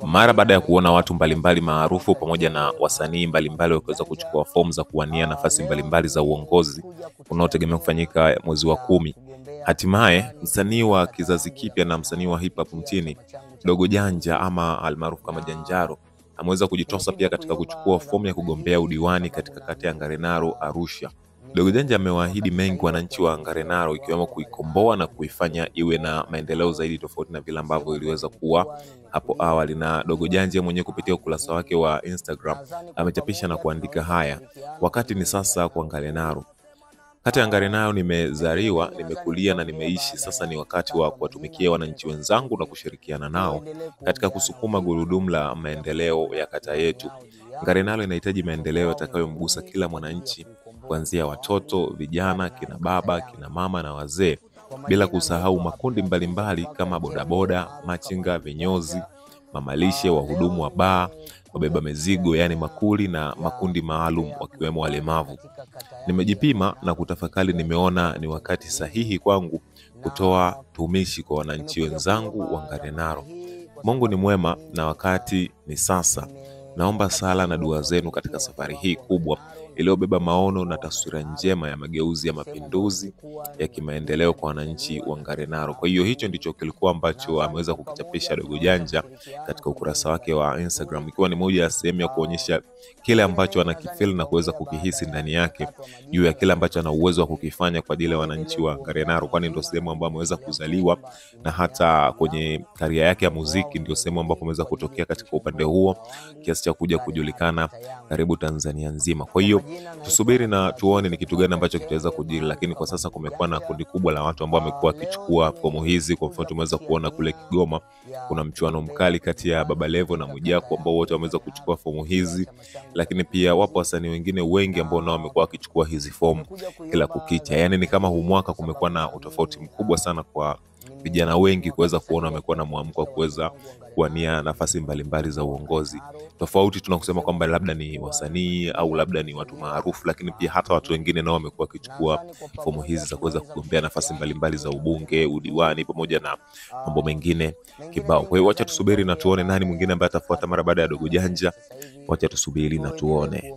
Mara baada ya kuona watu mbalimbali maarufu pamoja na wasanii mbalimbali wakiweza kuchukua fomu za kuwania nafasi mbalimbali za uongozi unaotegemea kufanyika mwezi wa 10, hatimaye msanii wa kizazi kipya na msanii wa hip hop nchini Dogo Janja ama almaarufu kama Janjaro ameweza kujitosa pia katika kuchukua fomu ya kugombea udiwani katika kata ya Ngarenaro, Arusha. Dogo Janja amewaahidi mengi wananchi wa Ngarenaro, ikiwemo kuikomboa na kuifanya iwe na maendeleo zaidi tofauti na vile ambavyo iliweza kuwa hapo awali. Na Dogo Janja mwenyewe kupitia ukurasa wake wa Instagram amechapisha na kuandika haya: wakati ni sasa kwa Ngarenaro. Kata ya Ngarenaro nimezaliwa, nimekulia na nimeishi. Sasa ni wakati wa kuwatumikia wananchi wenzangu na kushirikiana nao katika kusukuma gurudumu la maendeleo ya kata yetu. Ngarenaro inahitaji maendeleo yatakayomgusa kila mwananchi, kuanzia watoto, vijana, kina baba, kina mama na wazee, bila kusahau makundi mbalimbali kama bodaboda, machinga, vinyozi, mamalishe, wahudumu wa baa, wabeba mizigo yani makuli, na makundi maalum wakiwemo walemavu. Nimejipima na kutafakari, nimeona ni wakati sahihi kwangu kutoa tumishi kwa wananchi wenzangu wa Ngarenaro. Mungu ni mwema na wakati ni sasa. Naomba sala na dua zenu katika safari hii kubwa iliyobeba maono na taswira njema ya mageuzi ya mapinduzi ya kimaendeleo kwa wananchi wa Ngarenaro. Kwa hiyo hicho ndicho kilikuwa ambacho ameweza kukichapisha Dogo Janja katika ukurasa wake wa Instagram, ikiwa ni moja ya sehemu ya kuonyesha kile ambacho anakifeel na kuweza kukihisi ndani yake juu ya kile ambacho ana uwezo wa kukifanya kwa ajili ya wananchi wa Ngarenaro, kwani ndio sehemu ambayo ameweza kuzaliwa na hata kwenye karia yake ya muziki ndio sehemu ambapo ameweza kutokea katika upande huo, kiasi cha kuja kujulikana karibu Tanzania nzima. Kwa hiyo tusubiri na tuone ni kitu gani ambacho kitaweza kujiri, lakini kwa sasa kumekuwa na kundi kubwa la watu ambao wamekuwa wakichukua fomu hizi. Kwa mfano tumeweza kuona kule Kigoma kuna mchuano mkali kati ya Baba Levo na Mwijaku ambao wote wameweza kuchukua fomu hizi, lakini pia wapo wasanii wengine wengi ambao nao wamekuwa wakichukua hizi fomu kila kukicha. Yani ni kama huu mwaka kumekuwa na utofauti mkubwa sana kwa vijana wengi kuweza kuona wamekuwa na mwamko wa kuweza kuwania nafasi mbalimbali za uongozi. Tofauti tunakusema kwamba labda ni wasanii au labda ni watu maarufu, lakini pia hata watu wengine nao wamekuwa wakichukua fomu hizi za kuweza kugombea nafasi mbalimbali za ubunge, udiwani pamoja na mambo mengine kibao. Kwa hiyo wacha tusubiri na tuone nani mwingine ambaye atafuata mara baada ya Dogo Janja. Wacha tusubiri na tuone.